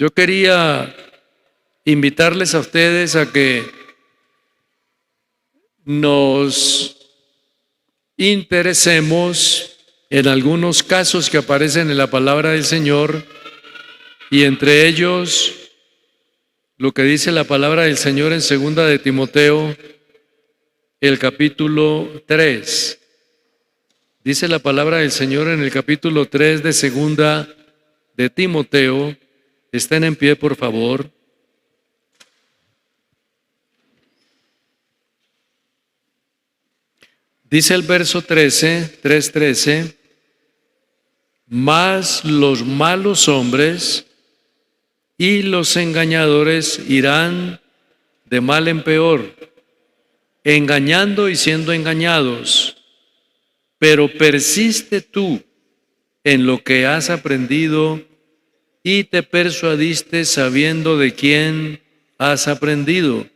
Yo quería invitarles a ustedes a que nos interesemos en algunos casos que aparecen en la palabra del Señor, y entre ellos lo que dice la palabra del Señor en 2 de Timoteo, el capítulo 3. Dice la palabra del Señor en el capítulo 3 de 2 de Timoteo. Estén en pie, por favor. Dice el verso 3:13, mas los malos hombres y los engañadores irán de mal en peor, engañando y siendo engañados. Pero persiste tú en lo que has aprendido y te persuadiste sabiendo de quién has aprendido.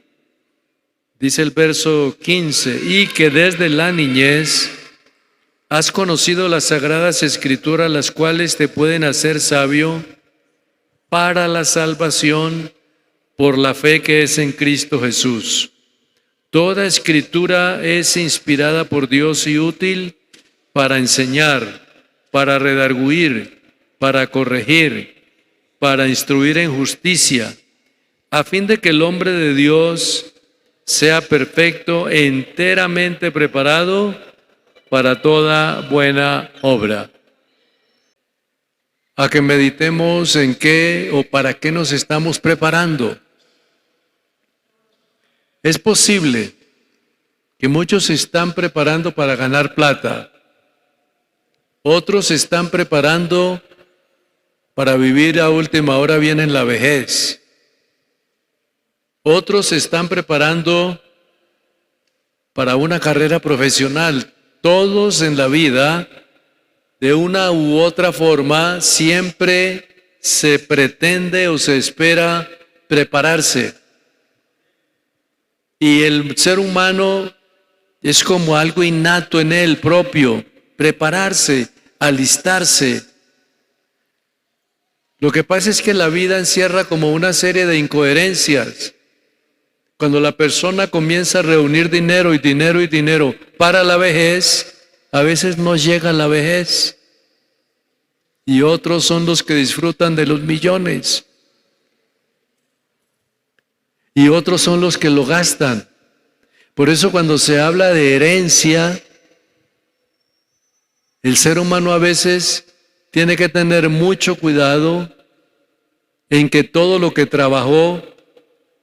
Dice el verso 15, y que desde la niñez has conocido las sagradas escrituras, las cuales te pueden hacer sabio para la salvación por la fe que es en Cristo Jesús. Toda escritura es inspirada por Dios y útil para enseñar, para redarguir, para corregir, para instruir en justicia, a fin de que el hombre de Dios sea perfecto, enteramente preparado para toda buena obra. A que meditemos en qué o para qué nos estamos preparando. Es posible que muchos se están preparando para ganar plata, otros se están preparando para vivir a última hora bien en la vejez. Otros se están preparando para una carrera profesional. Todos en la vida, de una u otra forma, siempre se pretende o se espera prepararse. Y el ser humano es como algo innato en él propio, prepararse, alistarse. Lo que pasa es que la vida encierra como una serie de incoherencias. Cuando la persona comienza a reunir dinero y dinero y dinero para la vejez, a veces no llega a la vejez. Y otros son los que disfrutan de los millones. Y otros son los que lo gastan. Por eso cuando se habla de herencia, el ser humano a veces tiene que tener mucho cuidado en que todo lo que trabajó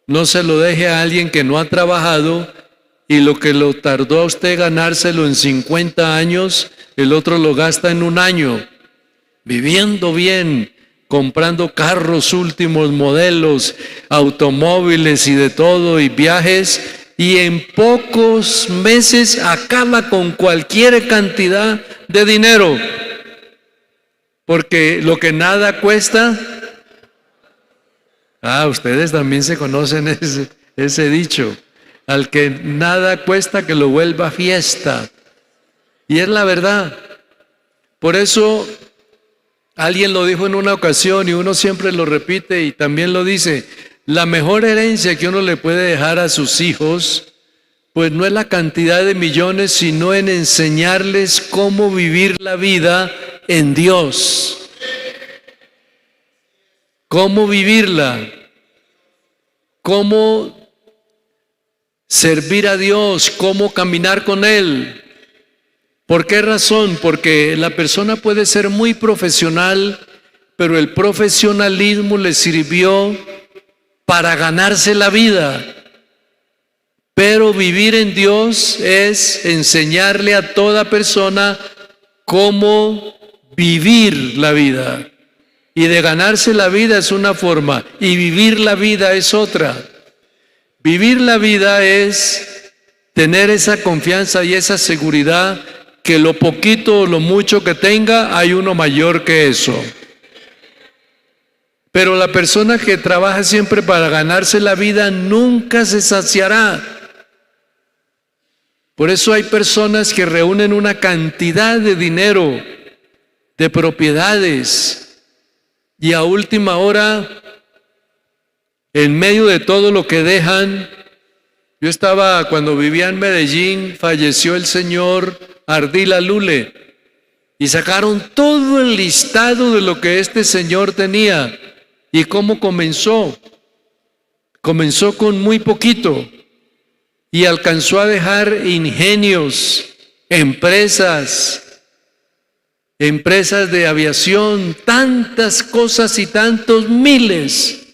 no se lo deje a alguien que no ha trabajado, y lo que lo tardó a usted ganárselo en 50 años, el otro lo gasta en un año, viviendo bien, comprando carros últimos modelos, automóviles y de todo, y viajes, y en pocos meses acaba con cualquier cantidad de dinero, porque lo que nada cuesta. Ustedes también se conocen ese dicho, al que nada cuesta que lo vuelva fiesta. Y es la verdad. Por eso alguien lo dijo en una ocasión y uno siempre lo repite y también lo dice: la mejor herencia que uno le puede dejar a sus hijos, pues no es la cantidad de millones, sino en enseñarles cómo vivir la vida en Dios. ¿Cómo vivirla? ¿Cómo servir a Dios? ¿Cómo caminar con Él? ¿Por qué razón? Porque la persona puede ser muy profesional, pero el profesionalismo le sirvió para ganarse la vida. Pero vivir en Dios es enseñarle a toda persona cómo vivir la vida. Y de ganarse la vida es una forma, y vivir la vida es otra. Vivir la vida es tener esa confianza y esa seguridad que lo poquito o lo mucho que tenga, hay uno mayor que eso. Pero la persona que trabaja siempre para ganarse la vida nunca se saciará. Por eso hay personas que reúnen una cantidad de dinero, de propiedades, y a última hora en medio de todo lo que dejan. Yo estaba, cuando vivía en Medellín, falleció el señor Ardila Lule y sacaron todo el listado de lo que este señor tenía y cómo comenzó. Comenzó con muy poquito y alcanzó a dejar ingenios, empresas de aviación, tantas cosas y tantos miles.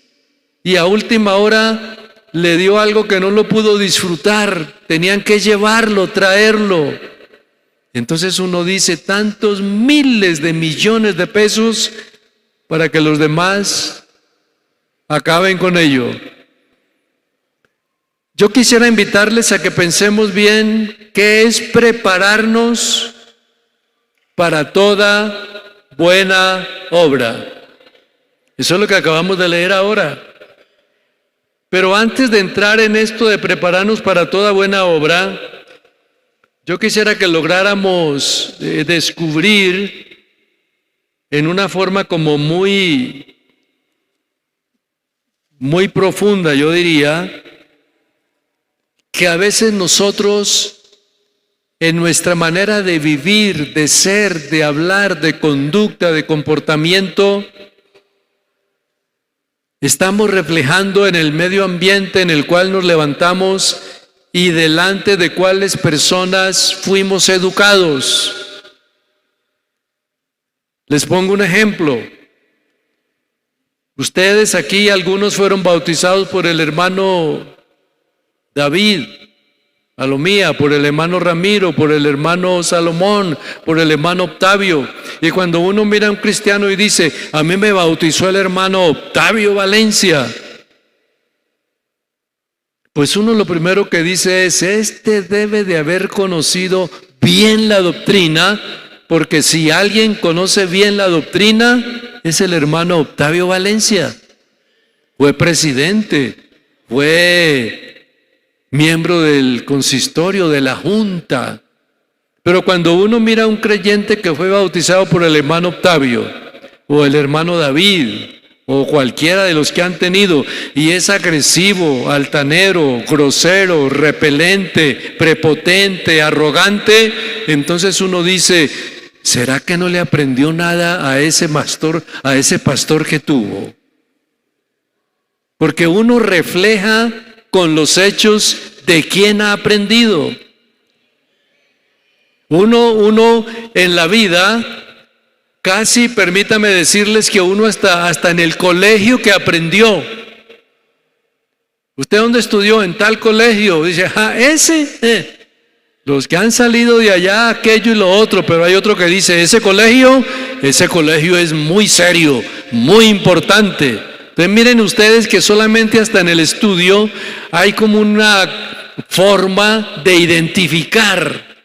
Y a última hora le dio algo que no lo pudo disfrutar, tenían que llevarlo, traerlo. Entonces uno dice, tantos miles de millones de pesos para que los demás acaben con ello. Yo quisiera invitarles a que pensemos bien qué es prepararnos para toda buena obra. Eso es lo que acabamos de leer ahora. Pero antes de entrar en esto de prepararnos para toda buena obra, yo quisiera que lográramos descubrir en una forma como muy profunda, yo diría, que a veces nosotros, en nuestra manera de vivir, de ser, de hablar, de conducta, de comportamiento, estamos reflejando en el medio ambiente en el cual nos levantamos y delante de cuáles personas fuimos educados. Les pongo un ejemplo. Ustedes aquí, algunos fueron bautizados por el hermano David, Alomía, por el hermano Ramiro, por el hermano Salomón, por el hermano Octavio. Y cuando uno mira a un cristiano y dice, a mí me bautizó el hermano Octavio Valencia, pues uno lo primero que dice es, este debe de haber conocido bien la doctrina, porque si alguien conoce bien la doctrina, es el hermano Octavio Valencia. Fue presidente, fue miembro del consistorio, de la junta. Pero cuando uno mira a un creyente que fue bautizado por el hermano Octavio, o el hermano David, o cualquiera de los que han tenido, y es agresivo, altanero, grosero, repelente, prepotente, arrogante, entonces uno dice, ¿será que no le aprendió nada a ese pastor que tuvo? Porque uno refleja con los hechos de quién ha aprendido. Uno en la vida, casi permítame decirles que uno hasta en el colegio que aprendió. ¿Usted dónde estudió? En tal colegio. Dice, los que han salido de allá, aquello y lo otro, pero hay otro que dice, ese colegio es muy serio, muy importante. Entonces miren ustedes que solamente hasta en el estudio hay como una forma de identificar.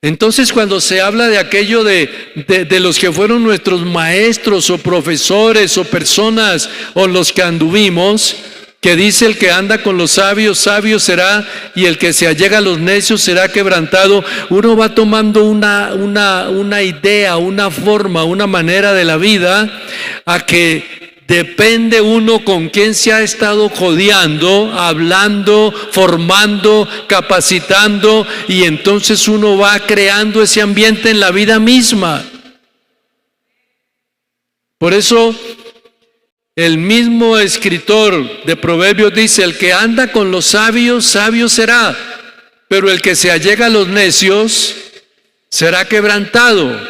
Entonces cuando se habla de aquello de los que fueron nuestros maestros o profesores o personas o los que anduvimos, que dice el que anda con los sabios, sabio será, y el que se allega a los necios será quebrantado, uno va tomando una idea, una forma, una manera de la vida, a que depende uno con quién se ha estado codeando, hablando, formando, capacitando, y entonces uno va creando ese ambiente en la vida misma. Por eso el mismo escritor de Proverbios dice, el que anda con los sabios, sabio será, pero el que se allega a los necios será quebrantado.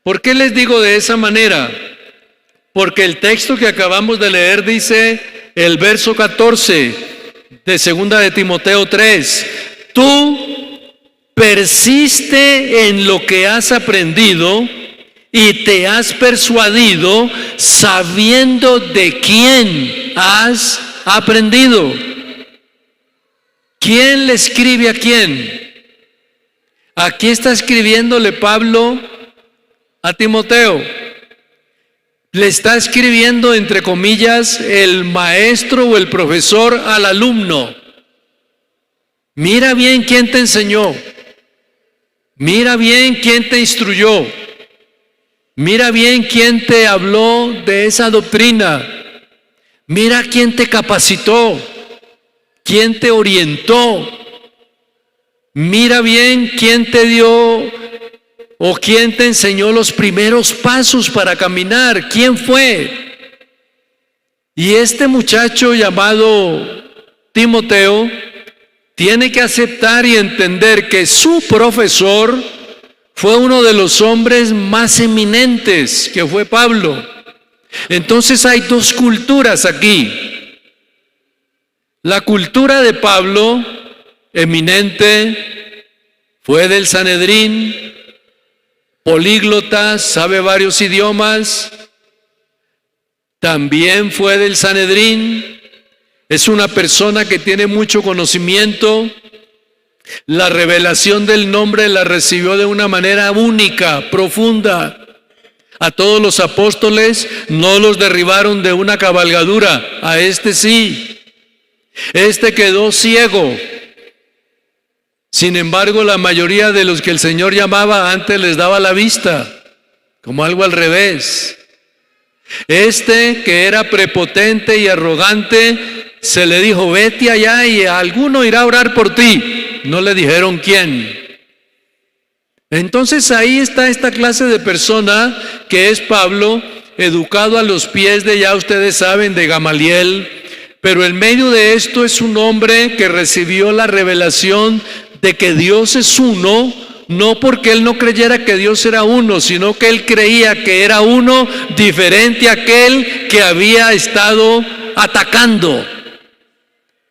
¿Por qué les digo de esa manera? Porque el texto que acabamos de leer dice, el verso 14 de 2 de Timoteo 3, tú persiste en lo que has aprendido y te has persuadido sabiendo de quién has aprendido. ¿Quién le escribe a quién? Aquí está escribiéndole Pablo a Timoteo. Le está escribiendo, entre comillas, el maestro o el profesor al alumno. Mira bien quién te enseñó. Mira bien quién te instruyó. Mira bien quién te habló de esa doctrina. Mira quién te capacitó, quién te orientó. Mira bien quién te dio o quién te enseñó los primeros pasos para caminar. ¿Quién fue? Y este muchacho llamado Timoteo tiene que aceptar y entender que su profesor fue uno de los hombres más eminentes, que fue Pablo. Entonces hay dos culturas aquí. La cultura de Pablo, eminente, fue del Sanedrín, políglota, sabe varios idiomas, también fue del Sanedrín, es una persona que tiene mucho conocimiento. La revelación del nombre la recibió de una manera única, profunda. A todos los apóstoles no los derribaron de una cabalgadura, a este sí. Este quedó ciego. Sin embargo, la mayoría de los que el Señor llamaba antes les daba la vista, como algo al revés. Este que era prepotente y arrogante, se le dijo, vete allá y alguno irá a orar por ti. No le dijeron quién. Entonces ahí está esta clase de persona que es Pablo, educado a los pies de, ya ustedes saben, de Gamaliel, pero en medio de esto es un hombre que recibió la revelación de que Dios es uno, no porque él no creyera que Dios era uno, sino que él creía que era uno diferente a aquel que había estado atacando.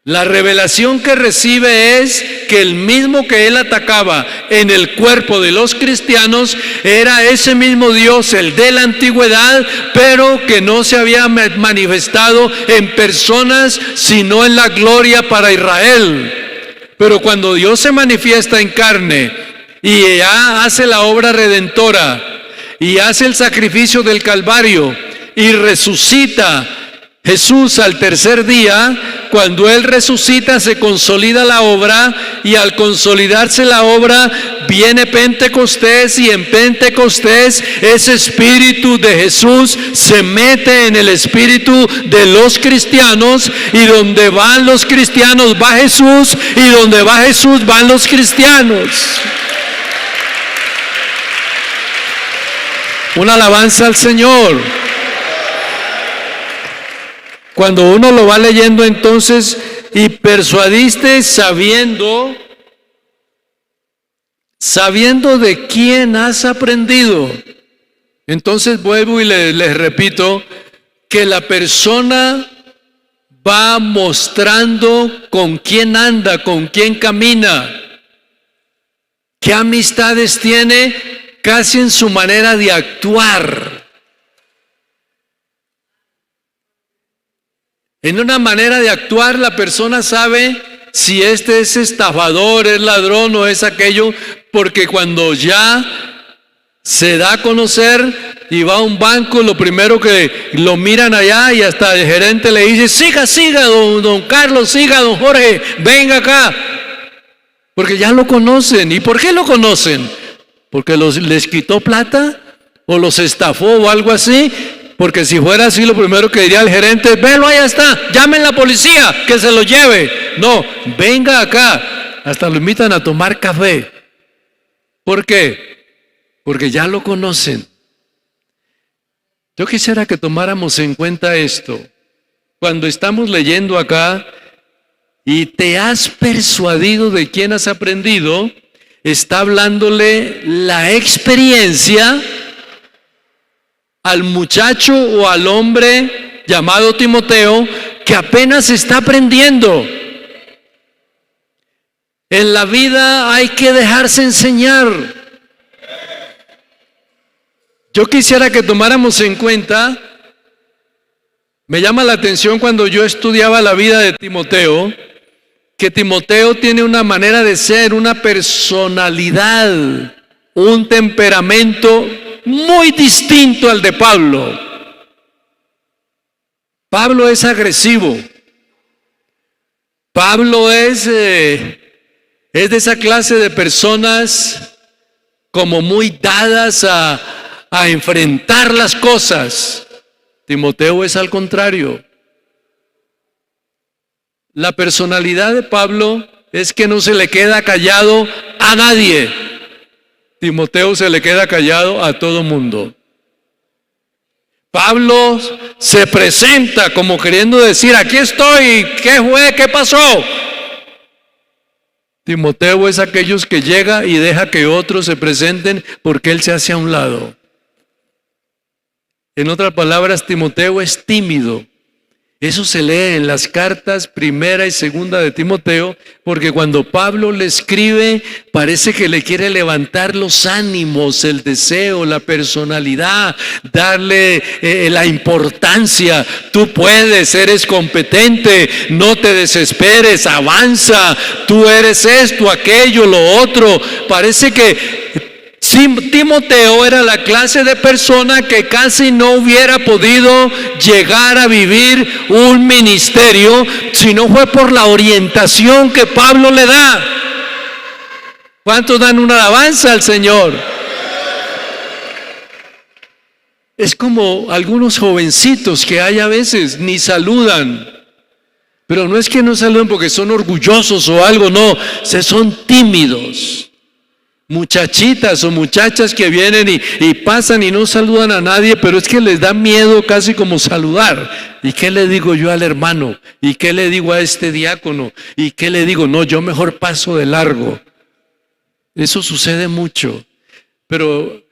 La revelación que recibe es que el mismo que él atacaba en el cuerpo de los cristianos era ese mismo Dios, el de la antigüedad, pero que no se había manifestado en personas, sino en la gloria para Israel. Pero cuando Dios se manifiesta en carne y ya hace la obra redentora y hace el sacrificio del Calvario y resucita Jesús al tercer día, cuando Él resucita se consolida la obra, y al consolidarse la obra viene Pentecostés, y en Pentecostés ese espíritu de Jesús se mete en el espíritu de los cristianos, y donde van los cristianos va Jesús, y donde va Jesús van los cristianos. Una alabanza al Señor. Cuando uno lo va leyendo entonces, y persuadiste sabiendo de quién has aprendido. Entonces vuelvo y les repito que la persona va mostrando con quién anda, con quién camina, qué amistades tiene, casi en su manera de actuar. En una manera de actuar, la persona sabe si este es estafador, es ladrón o es aquello, porque cuando ya se da a conocer y va a un banco, lo primero que lo miran allá, y hasta el gerente le dice, siga, don Carlos, siga, don Jorge, venga acá. Porque ya lo conocen. ¿Y por qué lo conocen? ¿Porque les quitó plata? ¿O los estafó o algo así? Porque si fuera así, lo primero que diría el gerente, velo, ahí está, llamen a la policía, que se lo lleve. No, venga acá. Hasta lo invitan a tomar café. ¿Por qué? Porque ya lo conocen. Yo quisiera que tomáramos en cuenta esto. Cuando estamos leyendo acá, y te has persuadido de quién has aprendido, está hablándole la experiencia al muchacho o al hombre llamado Timoteo, que apenas está aprendiendo. En la vida hay que dejarse enseñar. Yo quisiera que tomáramos en cuenta, me llama la atención cuando yo estudiaba la vida de Timoteo, que Timoteo tiene una manera de ser, una personalidad, un temperamento muy distinto al de Pablo. Pablo es agresivo. Pablo es de esa clase de personas como muy dadas a enfrentar las cosas. Timoteo es al contrario. La personalidad de Pablo es que no se le queda callado a nadie. Timoteo se le queda callado a todo mundo. Pablo se presenta como queriendo decir, aquí estoy, ¿qué fue? ¿Qué pasó? Timoteo es aquellos que llega y deja que otros se presenten porque él se hace a un lado. En otras palabras, Timoteo es tímido. Eso se lee en las cartas primera y segunda de Timoteo, porque cuando Pablo le escribe, parece que le quiere levantar los ánimos, el deseo, la personalidad, darle la importancia. Tú puedes, eres competente, no te desesperes, avanza, tú eres esto, aquello, lo otro. Parece que Timoteo era la clase de persona que casi no hubiera podido llegar a vivir un ministerio si no fue por la orientación que Pablo le da. ¿Cuántos dan una alabanza al Señor? Es como algunos jovencitos que hay a veces, ni saludan. Pero no es que no saludan porque son orgullosos o algo, no, son tímidos. Muchachitas o muchachas que vienen y pasan y no saludan a nadie, pero es que les da miedo casi como saludar. ¿Y qué le digo yo al hermano? ¿Y qué le digo a este diácono? ¿Y qué le digo? No, yo mejor paso de largo. Eso sucede mucho. Pero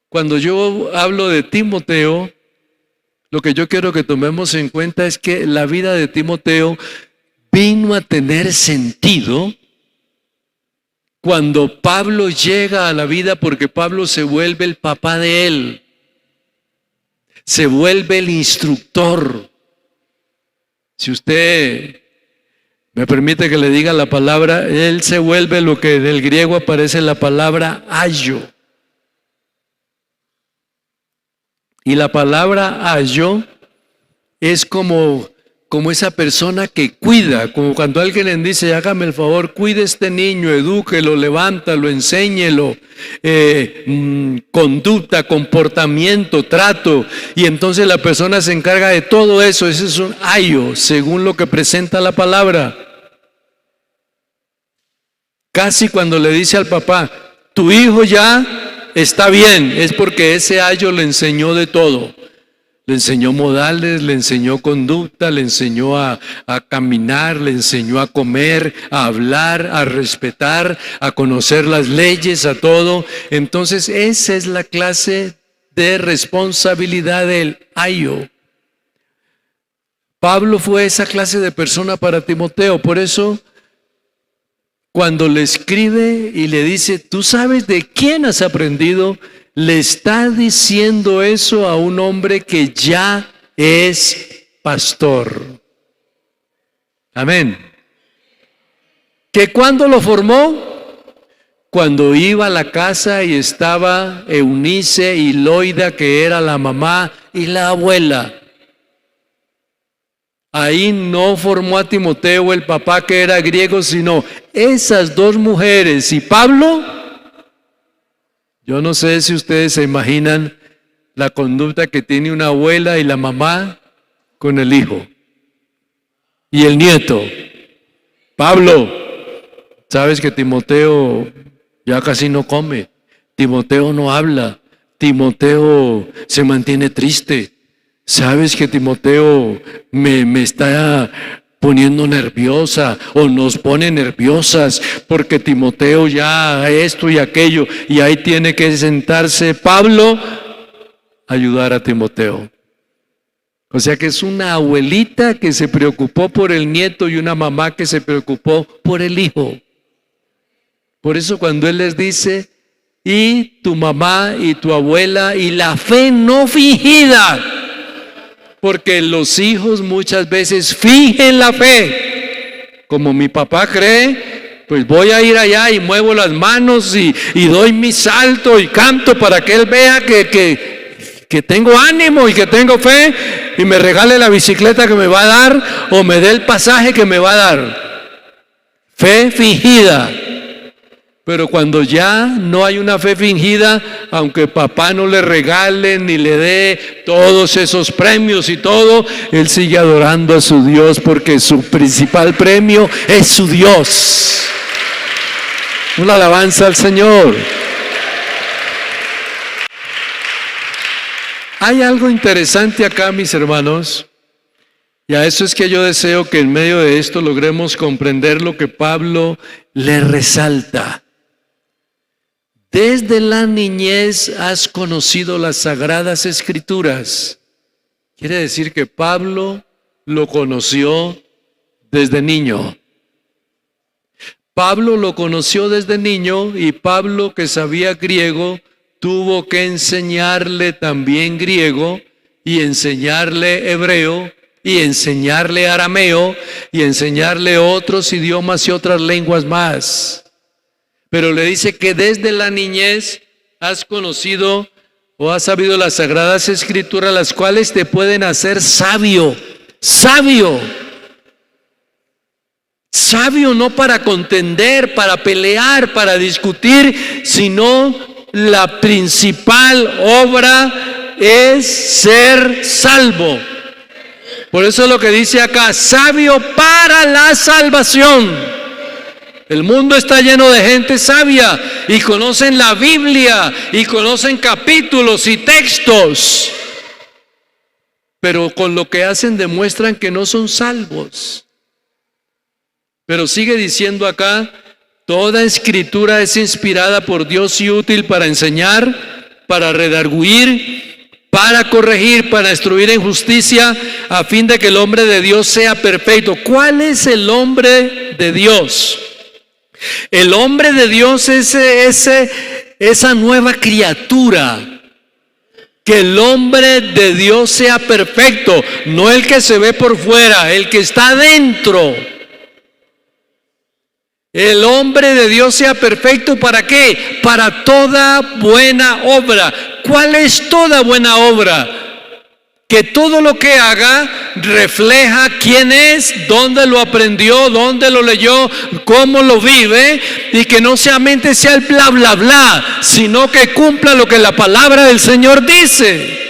cuando yo hablo de Timoteo, lo que yo quiero que tomemos en cuenta es que la vida de Timoteo vino a tener sentido cuando Pablo llega a la vida, porque Pablo se vuelve el papá de él, se vuelve el instructor. Si usted me permite que le diga la palabra, él se vuelve lo que del griego aparece la palabra ayo. Y la palabra ayo es como esa persona que cuida, como cuando alguien le dice, hágame el favor, cuide a este niño, edúquelo, levántalo, enséñelo, conducta, comportamiento, trato, y entonces la persona se encarga de todo eso. Ese es un ayo, según lo que presenta la palabra. Casi cuando le dice al papá, tu hijo ya está bien, es porque ese ayo le enseñó de todo. Le enseñó modales, le enseñó conducta, le enseñó a caminar, le enseñó a comer, a hablar, a respetar, a conocer las leyes, a todo. Entonces esa es la clase de responsabilidad del ayo. Pablo fue esa clase de persona para Timoteo. Por eso cuando le escribe y le dice, ¿tú sabes de quién has aprendido? Le está diciendo eso a un hombre que ya es pastor. Amén. ¿Que cuándo lo formó? Cuando iba a la casa y estaba Eunice y Loida, que era la mamá y la abuela. Ahí no formó a Timoteo el papá que era griego, sino esas dos mujeres. Y Pablo, yo no sé si ustedes se imaginan la conducta que tiene una abuela y la mamá con el hijo y el nieto. Pablo, sabes que Timoteo ya casi no come, Timoteo no habla, Timoteo se mantiene triste. Sabes que Timoteo me está poniendo nerviosa o nos pone nerviosas porque Timoteo ya esto y aquello, y ahí tiene que sentarse Pablo a ayudar a Timoteo. O sea que es una abuelita que se preocupó por el nieto y una mamá que se preocupó por el hijo. Por eso cuando él les dice, y tu mamá y tu abuela y la fe no fingida, porque los hijos muchas veces fingen la fe. Como mi papá cree, pues voy a ir allá y muevo las manos y doy mi salto y canto para que él vea que tengo ánimo y que tengo fe, y me regale la bicicleta que me va a dar o me dé el pasaje que me va a dar. Fe fingida. Pero cuando ya no hay una fe fingida, aunque papá no le regale ni le dé todos esos premios y todo, él sigue adorando a su Dios porque su principal premio es su Dios. Una alabanza al Señor. Hay algo interesante acá, mis hermanos, y a eso es que yo deseo que en medio de esto logremos comprender lo que Pablo le resalta. Desde la niñez has conocido las sagradas escrituras. Quiere decir que Pablo lo conoció desde niño. Pablo lo conoció desde niño y Pablo, que sabía griego, tuvo que enseñarle también griego y enseñarle hebreo y enseñarle arameo y enseñarle otros idiomas y otras lenguas más. Pero le dice que desde la niñez has conocido o has sabido las sagradas escrituras, las cuales te pueden hacer sabio. Sabio. Sabio no para contender, para pelear, para discutir, sino la principal obra es ser salvo. Por eso es lo que dice acá, sabio para la salvación. El mundo está lleno de gente sabia y conocen la Biblia y conocen capítulos y textos, pero con lo que hacen demuestran que no son salvos. Pero sigue diciendo acá, toda escritura es inspirada por Dios y útil para enseñar, para redarguir, para corregir, para instruir en justicia, a fin de que el hombre de Dios sea perfecto. ¿Cuál es el hombre de Dios? El hombre de Dios es esa nueva criatura. Que el hombre de Dios sea perfecto, no el que se ve por fuera, el que está dentro. El hombre de Dios sea perfecto, ¿para qué? Para toda buena obra. ¿Cuál es toda buena obra? Que todo lo que haga refleja quién es, dónde lo aprendió, dónde lo leyó, cómo lo vive, y que no solamente sea el bla bla bla, sino que cumpla lo que la palabra del Señor dice.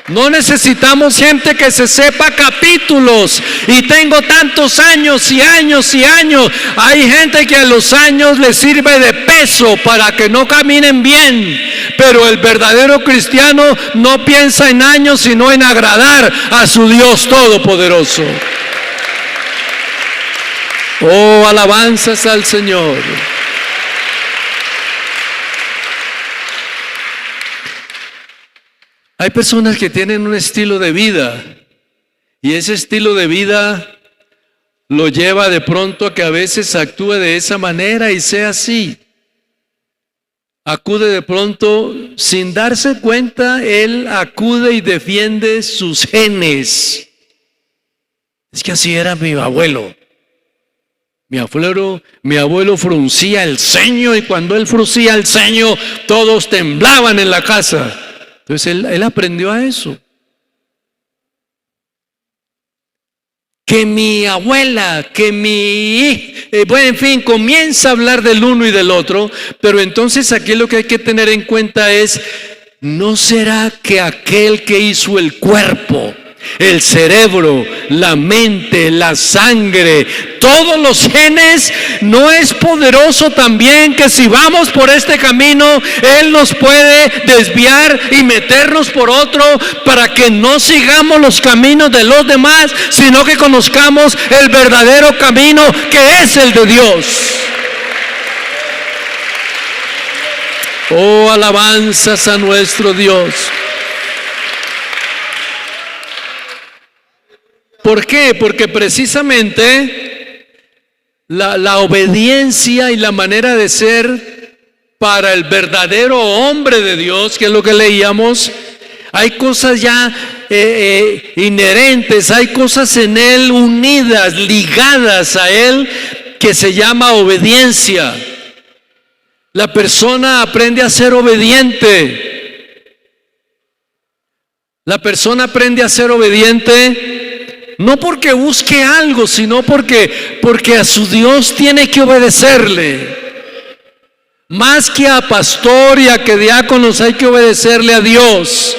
No necesitamos gente que se sepa capítulos y tengo tantos años y años y años. Hay gente que a los años les sirve de peso para que no caminen bien. Pero el verdadero cristiano no piensa en años sino en agradar a su Dios Todopoderoso. Oh, alabanzas al Señor. Hay personas que tienen un estilo de vida y ese estilo de vida lo lleva de pronto a que a veces actúe de esa manera y sea así. Acude de pronto sin darse cuenta, él acude y defiende sus genes. Es que así era mi abuelo. Mi abuelo fruncía el ceño y cuando él fruncía el ceño todos temblaban en la casa. Entonces él aprendió a eso. Que mi abuela, bueno, en fin, comienza a hablar del uno y del otro, pero entonces aquí lo que hay que tener en cuenta es, ¿no será que aquel que hizo el cuerpo, el cerebro, la mente, la sangre, todos los genes, no es poderoso también que si vamos por este camino, Él nos puede desviar y meternos por otro para que no sigamos los caminos de los demás, sino que conozcamos el verdadero camino que es el de Dios? Oh, alabanzas a nuestro Dios. ¿Por qué? Porque precisamente la obediencia y la manera de ser para el verdadero hombre de Dios, que es lo que leíamos, hay cosas ya inherentes, hay cosas en él unidas, ligadas a él, que se llama obediencia. La persona aprende a ser obediente. La persona aprende a ser obediente no porque busque algo, sino porque a su Dios tiene que obedecerle. Más que a pastor y a que diáconos, hay que obedecerle a Dios.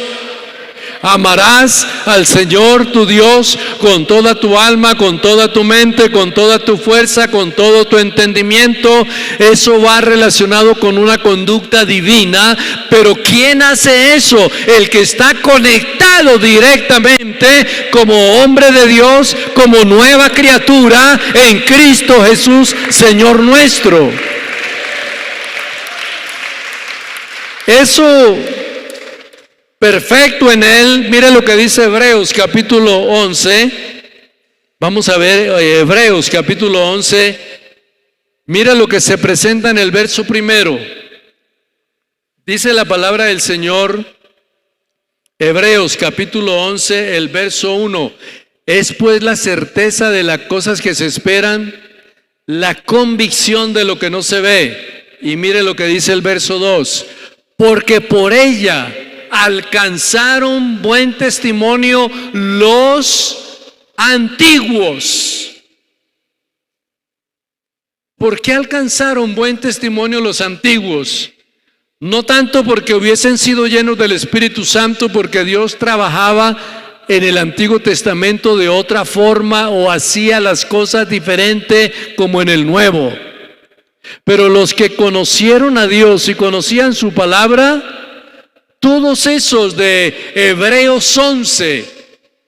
Amarás al Señor tu Dios con toda tu alma, con toda tu mente, con toda tu fuerza, con todo tu entendimiento. Eso va relacionado con una conducta divina. Pero ¿quién hace eso? El que está conectado directamente como hombre de Dios, como nueva criatura en Cristo Jesús, Señor nuestro. Eso perfecto en Él. Mire lo que dice Hebreos capítulo 11. Vamos a ver Hebreos capítulo 11. Mira lo que se presenta en el verso primero. Dice la palabra del Señor, Hebreos capítulo 11, el verso 1. Es pues la certeza de las cosas que se esperan, la convicción de lo que no se ve. Y mire lo que dice el verso 2. Porque por ella alcanzaron buen testimonio los antiguos. ¿Por qué alcanzaron buen testimonio los antiguos? No tanto porque hubiesen sido llenos del Espíritu Santo, porque Dios trabajaba en el Antiguo Testamento de otra forma o hacía las cosas diferente como en el Nuevo. Pero los que conocieron a Dios y conocían su palabra, todos esos de Hebreos 11,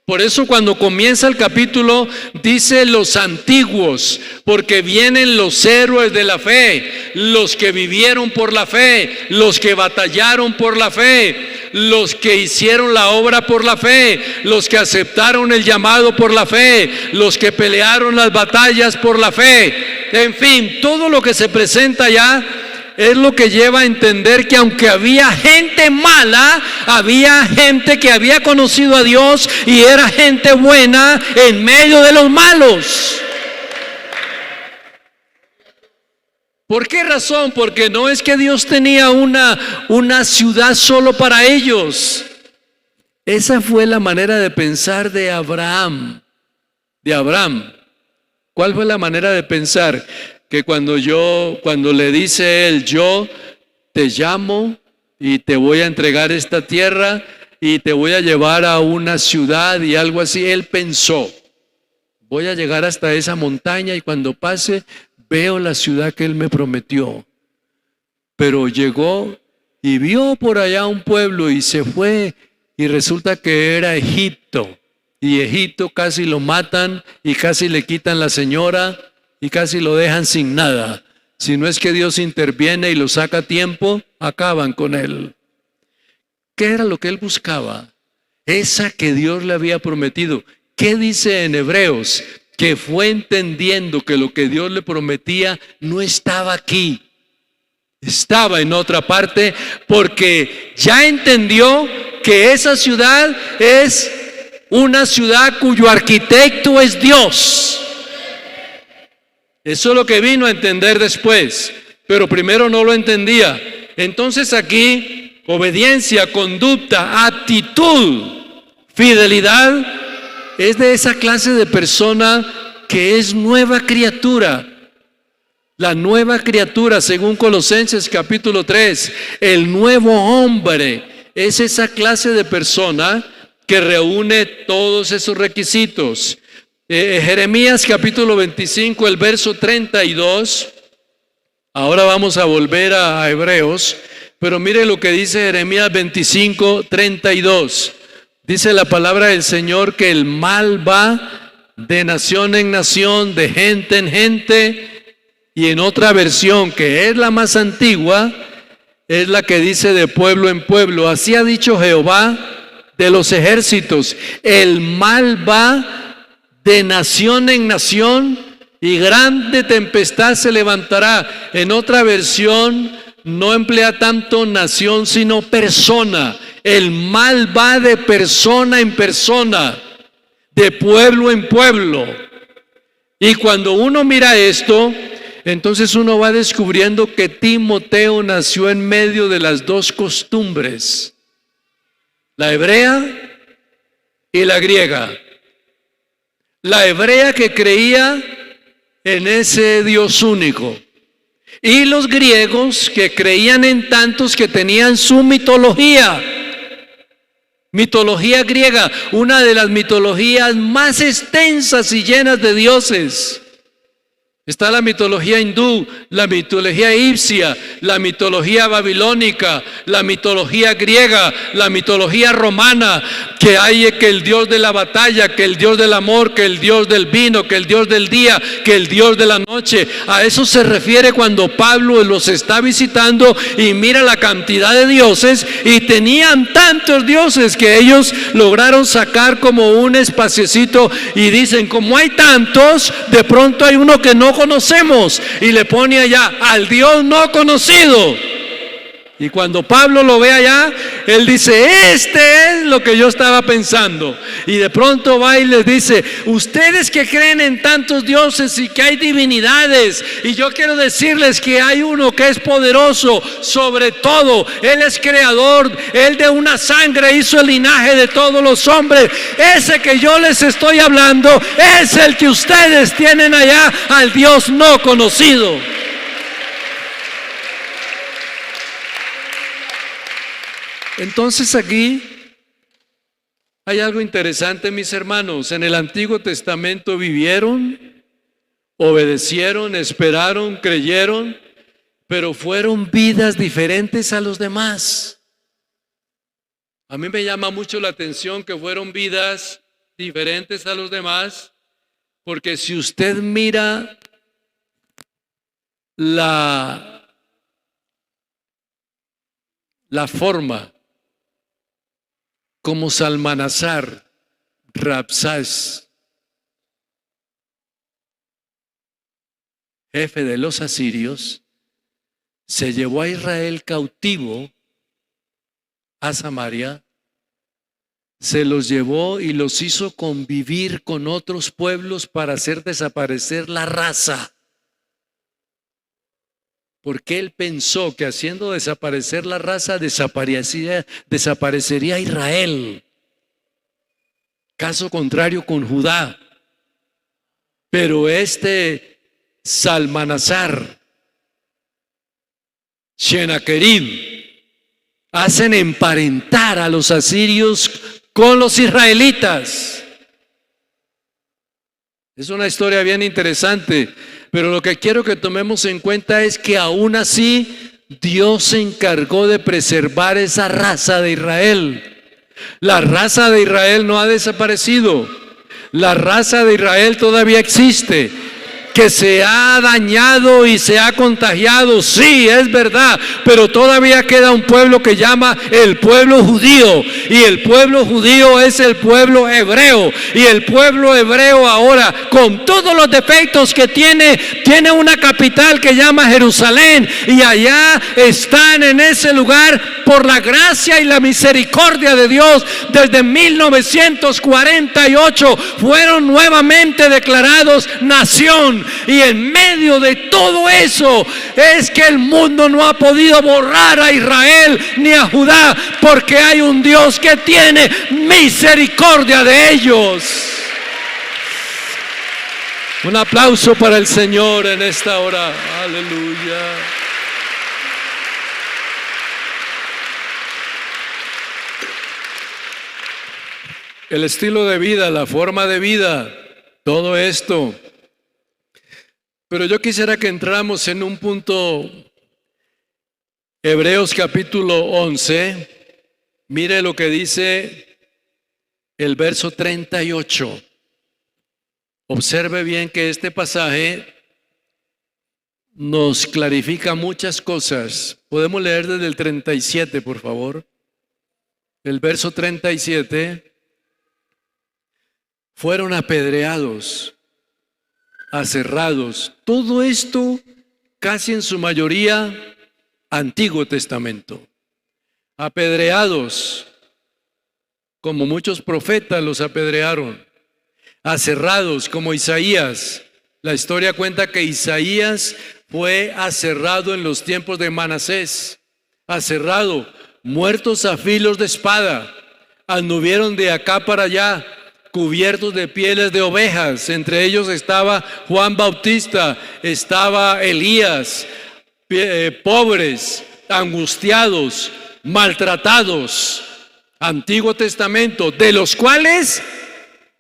por eso cuando comienza el capítulo dice los antiguos, porque vienen los héroes de la fe, los que vivieron por la fe, los que batallaron por la fe, los que hicieron la obra por la fe, los que aceptaron el llamado por la fe, los que pelearon las batallas por la fe. En fin, todo lo que se presenta ya es lo que lleva a entender que aunque había gente mala, había gente que había conocido a Dios y era gente buena en medio de los malos. ¿Por qué razón? Porque no es que Dios tenía una ciudad solo para ellos. Esa fue la manera de pensar de Abraham. ¿Cuál fue la manera de pensar? Que cuando le dice él, yo te llamo y te voy a entregar esta tierra y te voy a llevar a una ciudad y algo así, él pensó, voy a llegar hasta esa montaña y cuando pase veo la ciudad que él me prometió. Pero llegó y vio por allá un pueblo y se fue y resulta que era Egipto. Y Egipto casi lo matan y casi le quitan la señora y casi lo dejan sin nada. Si no es que Dios interviene y lo saca a tiempo, acaban con él. ¿Qué era lo que él buscaba? Esa que Dios le había prometido. ¿Qué dice en Hebreos? Que fue entendiendo que lo que Dios le prometía no estaba aquí, estaba en otra parte, porque ya entendió que esa ciudad es una ciudad cuyo arquitecto es Dios. Eso es lo que vino a entender después, pero primero no lo entendía. Entonces aquí, obediencia, conducta, actitud, fidelidad, es de esa clase de persona que es nueva criatura. La nueva criatura, según Colosenses capítulo 3, el nuevo hombre, es esa clase de persona que reúne todos esos requisitos. Jeremías capítulo 25, el verso 32. Ahora vamos a volver a Hebreos, pero mire lo que dice Jeremías 25, 32. Dice la palabra del Señor que el mal va de nación en nación, de gente en gente, y en otra versión que es la más antigua, es la que dice de pueblo en pueblo. Así ha dicho Jehová de los ejércitos, el mal va de nación en nación y grande tempestad se levantará. En otra versión no emplea tanto nación sino persona. El mal va de persona en persona, de pueblo en pueblo. Y cuando uno mira esto, entonces uno va descubriendo que Timoteo nació en medio de las dos costumbres, la hebrea y la griega. la hebrea que creía en ese Dios único, y los griegos que creían en tantos que tenían su mitología. Mitología griega, una de las mitologías más extensas y llenas de dioses. Está la mitología hindú, la mitología egipcia, la mitología babilónica, la mitología griega, la mitología romana, que hay que el dios de la batalla, que el dios del amor, que el dios del vino, que el dios del día, que el dios de la noche. A eso se refiere cuando Pablo los está visitando y mira la cantidad de dioses, y tenían tantos dioses que ellos lograron sacar como un espaciecito y dicen, como hay tantos, de pronto hay uno que no conocemos, y le pone allá al Dios no conocido. Y cuando Pablo lo ve allá, él dice, este es lo que yo estaba pensando. Y de pronto va y les dice, ustedes que creen en tantos dioses y que hay divinidades, y yo quiero decirles que hay uno que es poderoso sobre todo. Él es creador, él de una sangre hizo el linaje de todos los hombres. Ese que yo les estoy hablando es el que ustedes tienen allá, al Dios no conocido. Entonces aquí hay algo interesante, mis hermanos. En el Antiguo Testamento vivieron, obedecieron, esperaron, creyeron, pero fueron vidas diferentes a los demás. A mí me llama mucho la atención que fueron vidas diferentes a los demás, porque si usted mira la forma como Salmanasar, Rabsás, jefe de los asirios, se llevó a Israel cautivo a Samaria, se los llevó y los hizo convivir con otros pueblos para hacer desaparecer la raza. Porque él pensó que haciendo desaparecer la raza desaparecería Israel. Caso contrario con Judá. Pero este Salmanasar, Sennacherib, hacen emparentar a los asirios con los israelitas. Es una historia bien interesante. Pero lo que quiero que tomemos en cuenta es que aún así Dios se encargó de preservar esa raza de Israel. La raza de Israel no ha desaparecido. La raza de Israel todavía existe. Que se ha dañado y se ha contagiado, sí, es verdad, pero todavía queda un pueblo que llama el pueblo judío, y el pueblo judío es el pueblo hebreo, y el pueblo hebreo ahora, con todos los defectos que tiene una capital que llama Jerusalén, y allá están en ese lugar por la gracia y la misericordia de Dios. Desde 1948 fueron nuevamente declarados nación. Y en medio de todo eso es que el mundo no ha podido borrar a Israel ni a Judá, porque hay un Dios que tiene misericordia de ellos. Un aplauso para el Señor en esta hora. Aleluya. El estilo de vida, la forma de vida, todo esto. Pero yo quisiera que entráramos en un punto, Hebreos capítulo 11, mire lo que dice el verso 38. Observe bien que este pasaje nos clarifica muchas cosas. Podemos leer desde el 37, por favor. El verso 37, fueron apedreados, aserrados. Todo esto casi en su mayoría Antiguo Testamento. Apedreados, como muchos profetas los apedrearon. Aserrados, como Isaías. La historia cuenta que Isaías fue aserrado en los tiempos de Manasés. Aserrado, muertos a filos de espada. Anduvieron de acá para allá. cubiertos de pieles de ovejas. Entre ellos estaba Juan Bautista, estaba Elías, pobres, angustiados, maltratados. Antiguo Testamento, de los cuales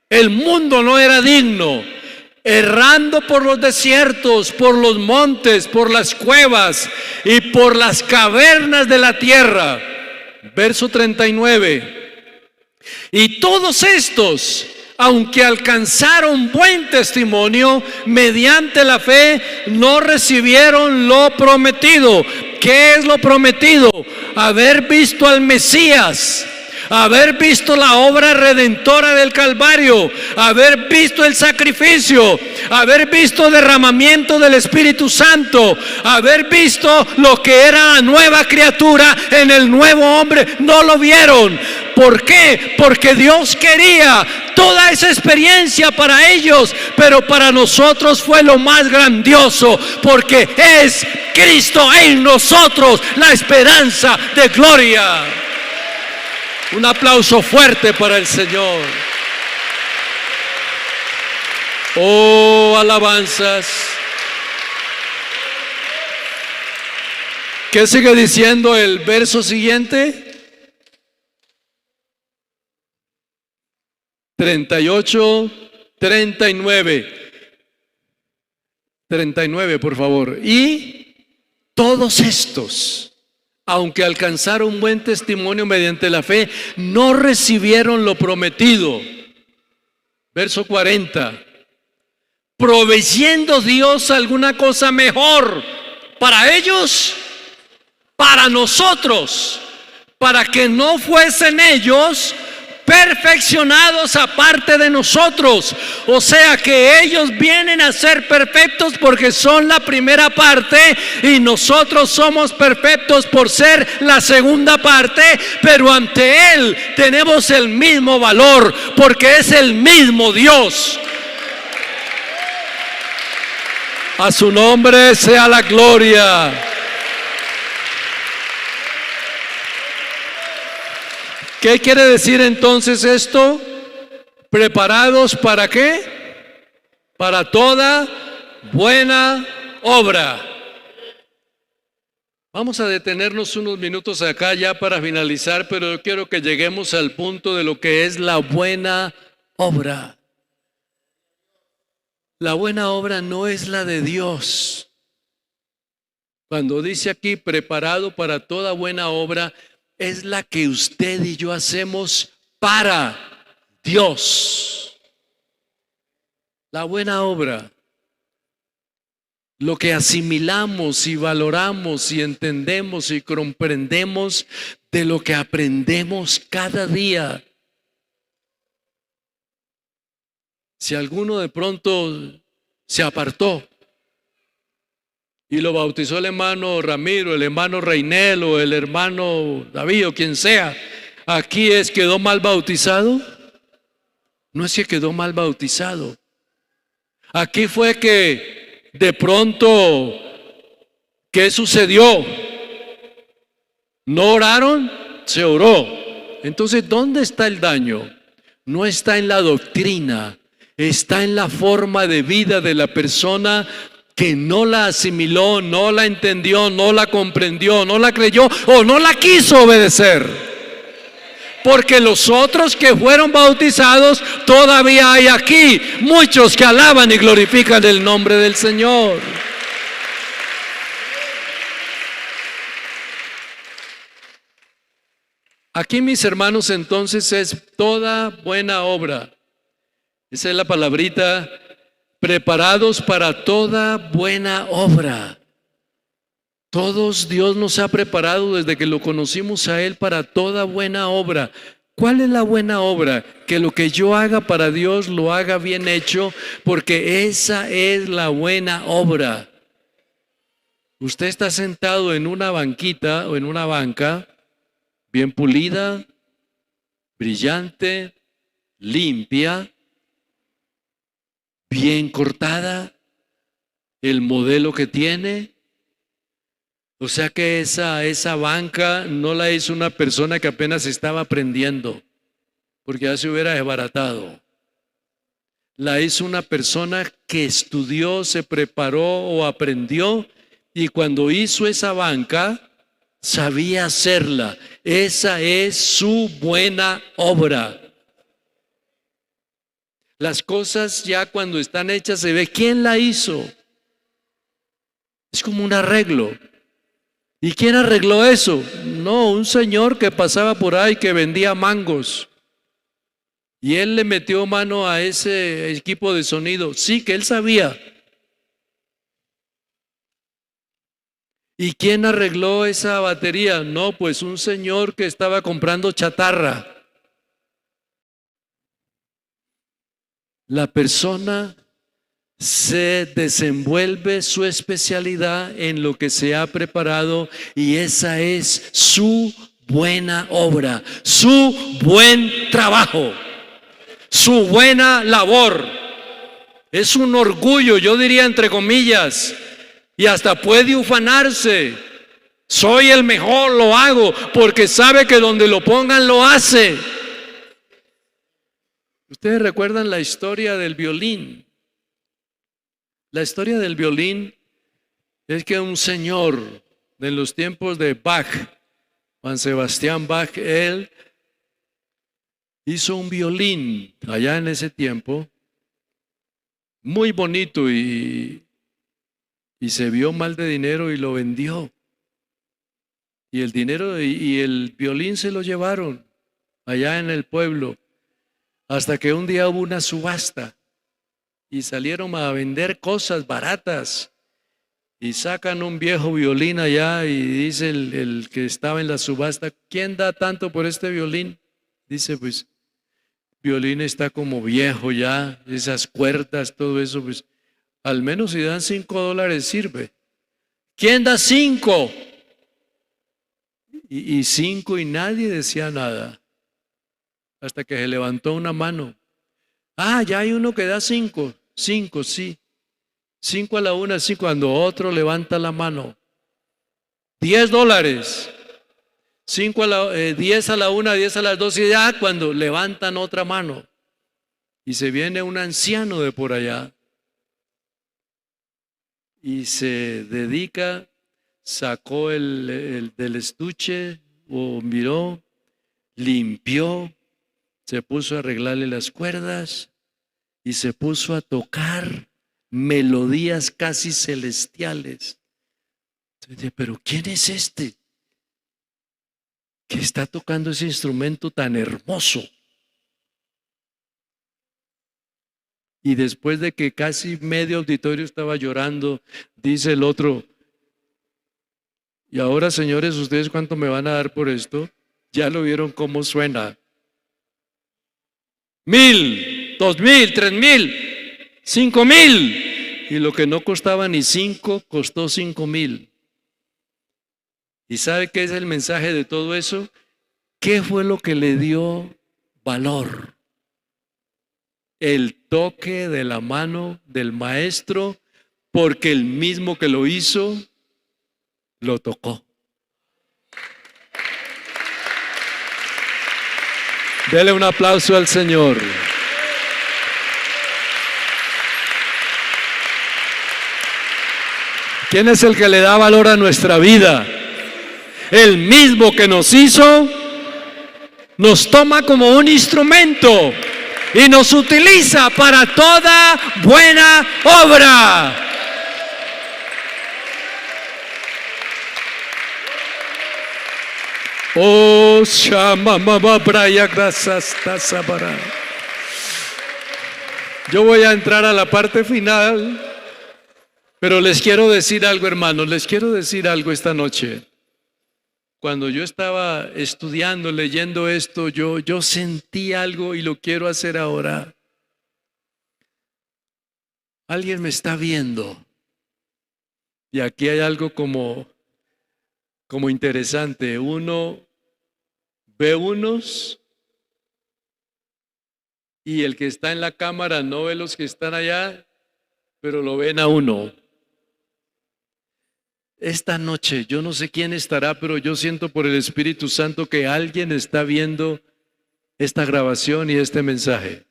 el mundo no era digno, errando por los desiertos, por los montes, por las cuevas y por las cavernas de la tierra. Verso 39. Y todos estos, aunque alcanzaron buen testimonio mediante la fe, no recibieron lo prometido. ¿Qué es lo prometido? Haber visto al Mesías, haber visto la obra redentora del Calvario, haber visto el sacrificio, haber visto el derramamiento del Espíritu Santo, haber visto lo que era la nueva criatura en el nuevo hombre. No lo vieron. ¿Por qué? Porque Dios quería toda esa experiencia para ellos, pero para nosotros fue lo más grandioso, porque es Cristo en nosotros la esperanza de gloria. Un aplauso fuerte para el Señor. Oh, alabanzas. ¿Qué sigue diciendo el verso siguiente? 38, 39. 39, por favor. Y todos estos, aunque alcanzaron buen testimonio mediante la fe, no recibieron lo prometido. Verso 40. Proveyendo Dios alguna cosa mejor para ellos, para nosotros, para que no fuesen ellos perfeccionados aparte de nosotros. O sea que ellos vienen a ser perfectos porque son la primera parte y nosotros somos perfectos por ser la segunda parte, pero ante Él tenemos el mismo valor porque es el mismo Dios. A su nombre sea la gloria. ¿Qué quiere decir entonces esto? ¿Preparados para qué? Para toda buena obra. Vamos a detenernos unos minutos acá ya para finalizar, pero yo quiero que lleguemos al punto de lo que es la buena obra. La buena obra no es la de Dios. Cuando dice aquí preparado para toda buena obra, es la que usted y yo hacemos para Dios. La buena obra, lo que asimilamos y valoramos y entendemos y comprendemos de lo que aprendemos cada día. Si alguno de pronto se apartó y lo bautizó el hermano Ramiro, el hermano Reinel o el hermano David o quien sea, ¿aquí quedó mal bautizado? No es que quedó mal bautizado. Aquí fue que de pronto, ¿qué sucedió? ¿No oraron? Se oró. Entonces, ¿dónde está el daño? No está en la doctrina, está en la forma de vida de la persona que no la asimiló, no la entendió, no la comprendió, no la creyó o no la quiso obedecer. Porque los otros que fueron bautizados, todavía hay aquí muchos que alaban y glorifican el nombre del Señor. Aquí, mis hermanos, entonces es toda buena obra. Esa es la palabrita, preparados para toda buena obra. Todos Dios nos ha preparado desde que lo conocimos a Él para toda buena obra. ¿Cuál es la buena obra? Que lo que yo haga para Dios lo haga bien hecho, porque esa es la buena obra. Usted está sentado en una banquita o en una banca, bien pulida, brillante, limpia, bien cortada, el modelo que tiene. O sea que esa banca no la hizo una persona que apenas estaba aprendiendo, porque ya se hubiera desbaratado. la hizo una persona que estudió, se preparó o aprendió, y cuando hizo esa banca, sabía hacerla. Esa es su buena obra. Las cosas ya cuando están hechas se ve quién la hizo. Es como un arreglo. ¿Y quién arregló eso? No, un señor que pasaba por ahí que vendía mangos. Y él le metió mano a ese equipo de sonido. Sí, que él sabía. ¿Y quién arregló esa batería? No, pues un señor que estaba comprando chatarra. La persona se desenvuelve su especialidad en lo que se ha preparado, y esa es su buena obra, su buen trabajo, su buena labor. Es un orgullo, yo diría entre comillas, y hasta puede ufanarse. Soy el mejor, lo hago, porque sabe que donde lo pongan lo hace. Ustedes recuerdan la historia del violín. La historia del violín es que un señor de los tiempos de Bach, Juan Sebastián Bach, él hizo un violín allá en ese tiempo, muy bonito, y se vio mal de dinero y lo vendió. Y el dinero y el violín se lo llevaron allá en el pueblo, hasta que un día hubo una subasta y salieron a vender cosas baratas y sacan un viejo violín allá, y dice el que estaba en la subasta: ¿quién da tanto por este violín? Dice: pues violín está como viejo ya, esas cuerdas, todo eso, pues al menos si dan $5 sirve. ¿Quién da 5? Y 5, y nadie decía nada, hasta que se levantó una mano. Ah, ya hay uno que da 5. 5, sí. 5 a la una, sí, cuando otro levanta la mano. $10. 10 a la una, 10 a las 2, y ya cuando levantan otra mano. Y se viene un anciano de por allá y se dedica, sacó el del estuche, o miró, limpió, se puso a arreglarle las cuerdas y se puso a tocar melodías casi celestiales. Entonces, pero ¿quién es este que está tocando ese instrumento tan hermoso? Y después de que casi medio auditorio estaba llorando, dice el otro: y ahora, señores, ¿ustedes cuánto me van a dar por esto? Ya lo vieron cómo suena. 1,000, 2,000, 3,000, 5,000. Y lo que no costaba ni 5, costó 5,000. ¿Y sabe qué es el mensaje de todo eso? ¿Qué fue lo que le dio valor? El toque de la mano del maestro, porque el mismo que lo hizo, lo tocó. Dele un aplauso al Señor. ¿Quién es el que le da valor a nuestra vida? El mismo que nos hizo, nos toma como un instrumento y nos utiliza para toda buena obra. Oh, yo voy a entrar a la parte final, pero les quiero decir algo, hermanos, les quiero decir algo esta noche. Cuando yo estaba estudiando, leyendo esto, yo sentí algo y lo quiero hacer ahora. Alguien me está viendo, y aquí hay algo como interesante. Uno ve unos, y el que está en la cámara no ve los que están allá, pero lo ven a uno. Esta noche, yo no sé quién estará, pero yo siento por el Espíritu Santo que alguien está viendo esta grabación y este mensaje.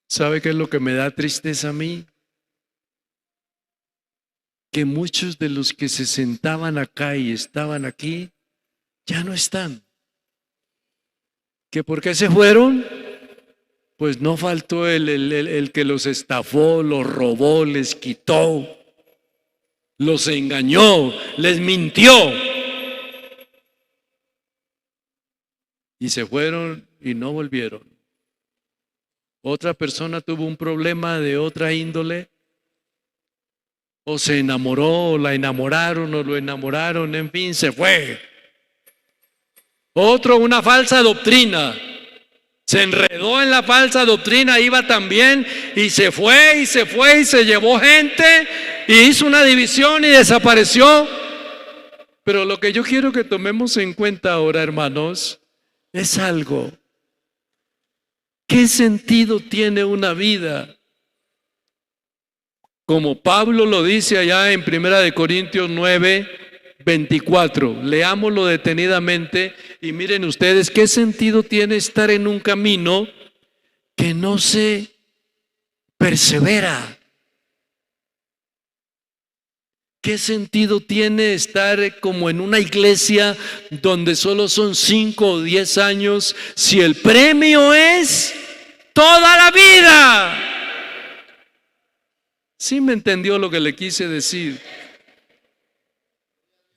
¿Sabe qué es lo que me da tristeza a mí? Que muchos de los que se sentaban acá y estaban aquí ya no están. ¿Que por qué se fueron? Pues no faltó el que los estafó, los robó, les quitó, los engañó, les mintió. Y se fueron y no volvieron. Otra persona tuvo un problema de otra índole, o se enamoró, o la enamoraron, o lo enamoraron, en fin, se fue. Otro, una falsa doctrina. Se enredó en la falsa doctrina, iba también y se fue y se fue y se llevó gente y hizo una división y desapareció. Pero lo que yo quiero que tomemos en cuenta ahora, hermanos, es algo. ¿Qué sentido tiene una vida? Como Pablo lo dice allá en 1 Corintios 9:24. Leámoslo detenidamente y miren ustedes qué sentido tiene estar en un camino que no se persevera. ¿Qué sentido tiene estar como en una iglesia donde solo son 5 o 10 años si el premio es toda la vida? ¿Sí me entendió lo que le quise decir?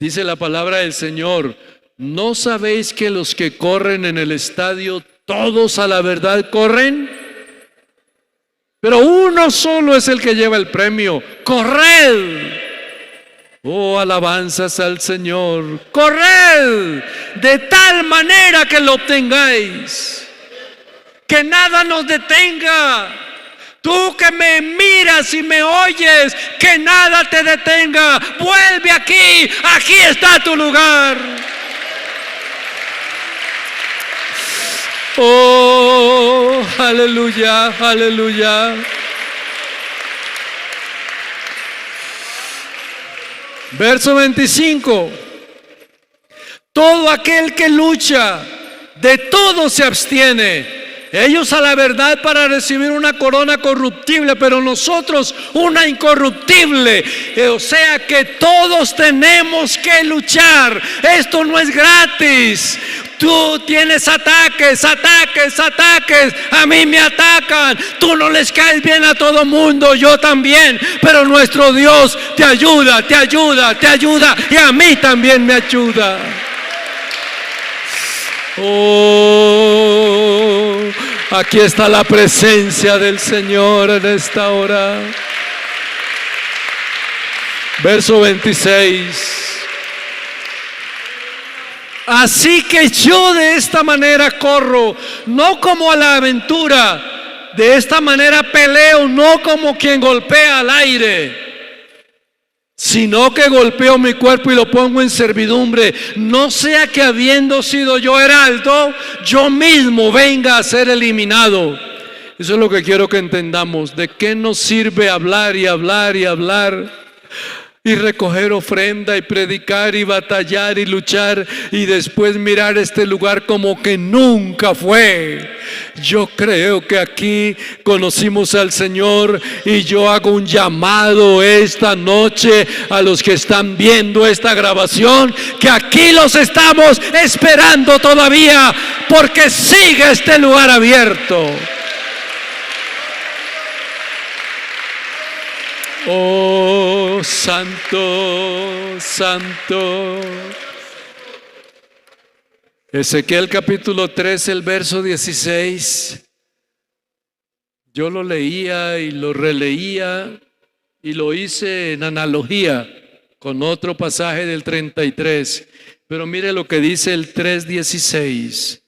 Dice la palabra del Señor: ¿no sabéis que los que corren en el estadio, todos a la verdad corren? Pero uno solo es el que lleva el premio. ¡Corred! Oh, alabanzas al Señor. ¡Corred! De tal manera que lo obtengáis. Que nada nos detenga. Tú que me miras y me oyes, que nada te detenga. Vuelve aquí, aquí está tu lugar. Oh, aleluya, aleluya. Verso 25. Todo aquel que lucha, de todo se abstiene. Ellos a la verdad para recibir una corona corruptible, pero nosotros una incorruptible. O sea que todos tenemos que luchar. Esto no es gratis. Tú tienes ataques. A mí me atacan. Tú no les caes bien a todo mundo, yo también. Pero nuestro Dios te ayuda. Y a mí también me ayuda. Oh, aquí está la presencia del Señor en esta hora. Verso 26. Así que yo de esta manera corro, no como a la aventura. De esta manera peleo, no como quien golpea al aire, sino que golpeo mi cuerpo y lo pongo en servidumbre, no sea que habiendo sido yo heraldo, yo mismo venga a ser eliminado. Eso es lo que quiero que entendamos. ¿De qué nos sirve hablar y hablar y hablar? Y recoger ofrenda y predicar y batallar y luchar y después mirar este lugar como que nunca fue. Yo creo que aquí conocimos al Señor y yo hago un llamado esta noche a los que están viendo esta grabación, que aquí los estamos esperando todavía porque sigue este lugar abierto. Oh, santo, santo. Ezequiel capítulo 3, el verso 16. Yo lo leía y lo releía y lo hice en analogía con otro pasaje del 33. Pero mire lo que dice el 3:16.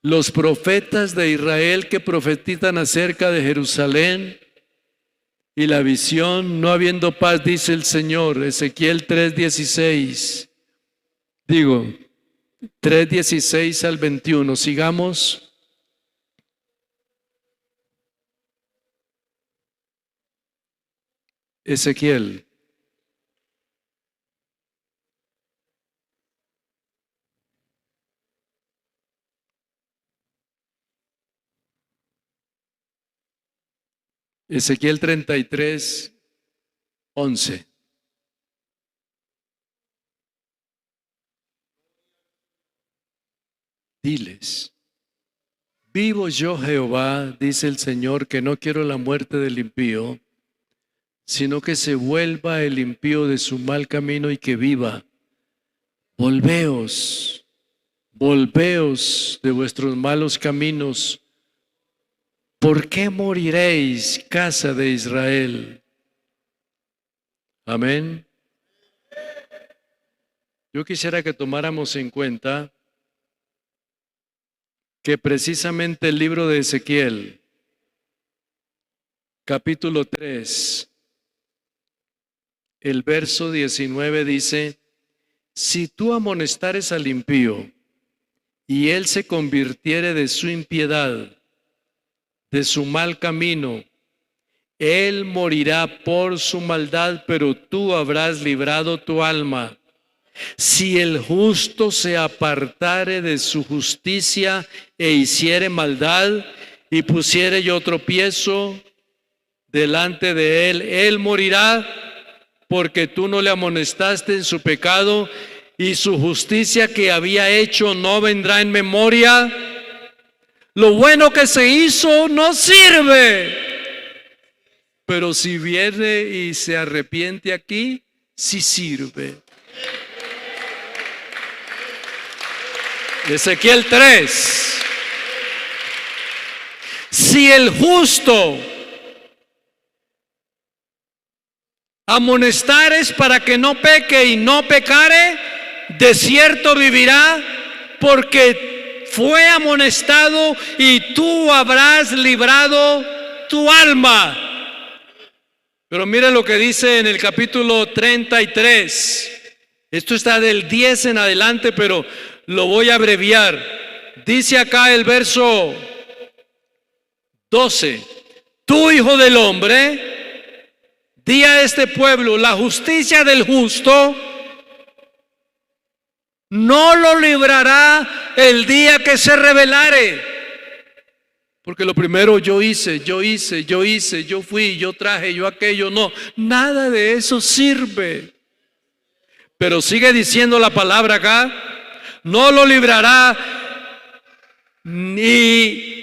Los profetas de Israel que profetizan acerca de Jerusalén y la visión, no habiendo paz, dice el Señor. Ezequiel 3:16. Digo, 3:16 al 21. Sigamos. Ezequiel. Ezequiel 33, 11. Diles: vivo yo Jehová, dice el Señor, que no quiero la muerte del impío, sino que se vuelva el impío de su mal camino y que viva. Volveos, volveos de vuestros malos caminos. ¿Por qué moriréis, casa de Israel? Amén. Yo quisiera que tomáramos en cuenta que precisamente el libro de Ezequiel, capítulo 3, el verso 19 dice: si tú amonestares al impío y él se convirtiere de su impiedad, de su mal camino, él morirá por su maldad, pero tú habrás librado tu alma. Si el justo se apartare de su justicia e hiciere maldad y pusiere yo tropiezo delante de él, él morirá, porque tú no le amonestaste en su pecado, y su justicia que había hecho no vendrá en memoria. Lo bueno que se hizo no sirve, pero si viene y se arrepiente aquí, sí sirve. Ezequiel 3. Si el justo amonestares para que no peque y no pecare, de cierto vivirá, porque fue amonestado y tú habrás librado tu alma. Pero mire lo que dice en el capítulo 33. Esto está del 10 en adelante, pero lo voy a abreviar. Dice acá el verso 12: tú, hijo del hombre, di a este pueblo, la justicia del justo no lo librará el día que se rebelare. Porque lo primero yo hice, yo fui, yo traje, yo aquello, no, nada de eso sirve. Pero sigue diciendo la palabra acá: no lo librará ni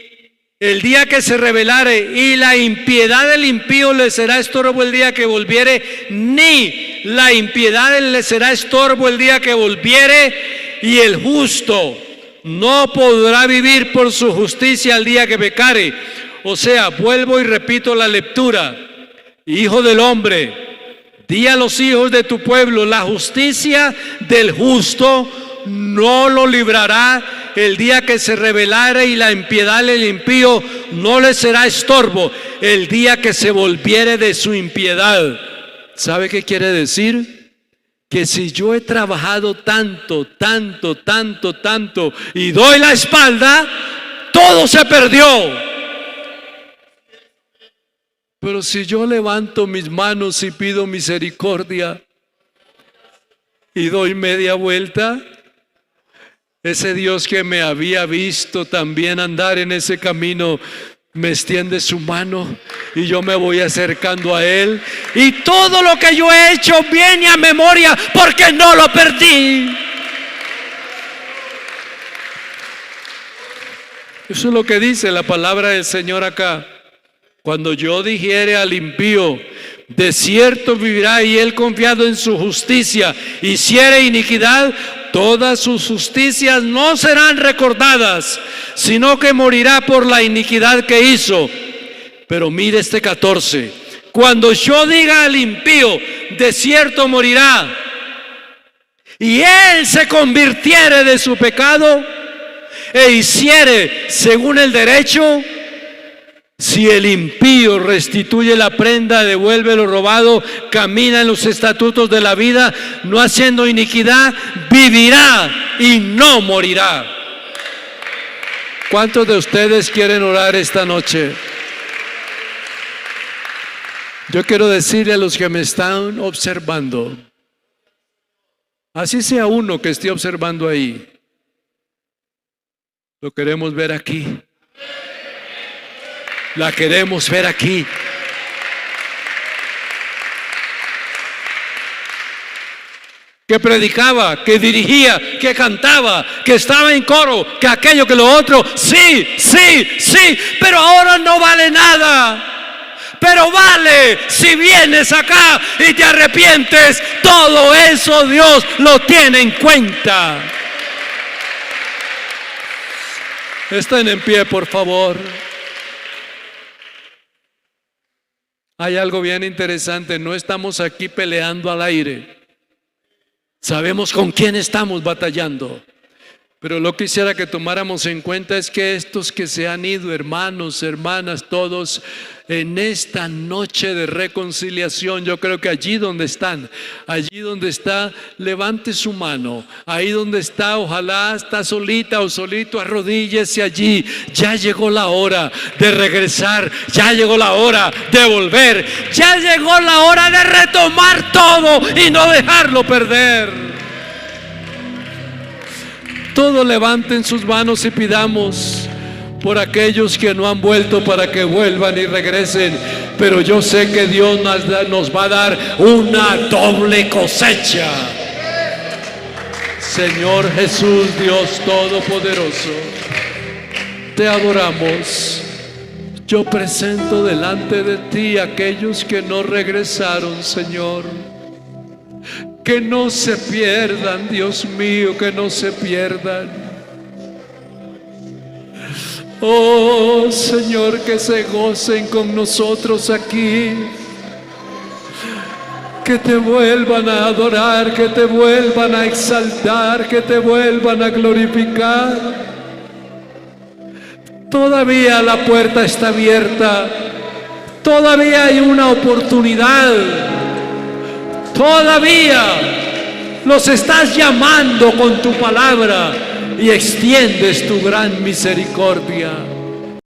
el día que se rebelare, y la impiedad del impío le será estorbo el día que volviere, ni la impiedad le será estorbo el día que volviere, y el justo no podrá vivir por su justicia al día que pecare. O sea, vuelvo y repito la lectura: hijo del hombre, di a los hijos de tu pueblo, la justicia del justo no lo librará el día que se rebelare, y la impiedad del impío no le será estorbo el día que se volviere de su impiedad. ¿Sabe qué quiere decir? Que si yo he trabajado tanto y doy la espalda, todo se perdió. Pero si yo levanto mis manos y pido misericordia y doy media vuelta, ese Dios que me había visto también andar en ese camino me extiende su mano y yo me voy acercando a Él, y todo lo que yo he hecho viene a memoria porque no lo perdí. Eso es lo que dice la palabra del Señor acá. Cuando yo dijere al impío, de cierto vivirá, y él confiado en su justicia hiciere iniquidad, todas sus justicias no serán recordadas, sino que morirá por la iniquidad que hizo. Pero mire este 14: cuando yo diga al impío, de cierto morirá, y él se convirtiere de su pecado e hiciere según el derecho, si el impío restituye la prenda, devuelve lo robado, camina en los estatutos de la vida, no haciendo iniquidad, vivirá y no morirá. ¿Cuántos de ustedes quieren orar esta noche? Yo quiero decirle a los que me están observando, así sea uno que esté observando ahí, lo queremos ver aquí. La queremos ver aquí. que predicaba, que dirigía, que cantaba, que estaba en coro, que aquello, que lo otro, sí, sí, sí, pero ahora no vale nada. Pero vale si vienes acá y te arrepientes. Todo eso Dios lo tiene en cuenta. Estén en pie, por favor. Hay algo bien interesante. No estamos aquí peleando al aire. Sabemos con quién estamos batallando. Pero lo que quisiera que tomáramos en cuenta es que estos que se han ido, hermanos, hermanas, todos en esta noche de reconciliación, yo creo que allí donde están, allí donde está, levante su mano. Ahí donde está, ojalá está solita o solito, arrodíllese allí. Ya llegó la hora de regresar, ya llegó la hora de volver, ya llegó la hora de retomar todo y no dejarlo perder. Todos levanten sus manos y pidamos por aquellos que no han vuelto para que vuelvan y regresen. Pero yo sé que Dios nos va a dar una doble cosecha. Señor Jesús, Dios Todopoderoso, te adoramos. Yo presento delante de ti aquellos que no regresaron, Señor. Que no se pierdan, Dios mío, que no se pierdan. Oh Señor, que se gocen con nosotros aquí. Que te vuelvan a adorar, que te vuelvan a exaltar, que te vuelvan a glorificar. Todavía la puerta está abierta. Todavía hay una oportunidad. Todavía los estás llamando con tu palabra y extiendes tu gran misericordia.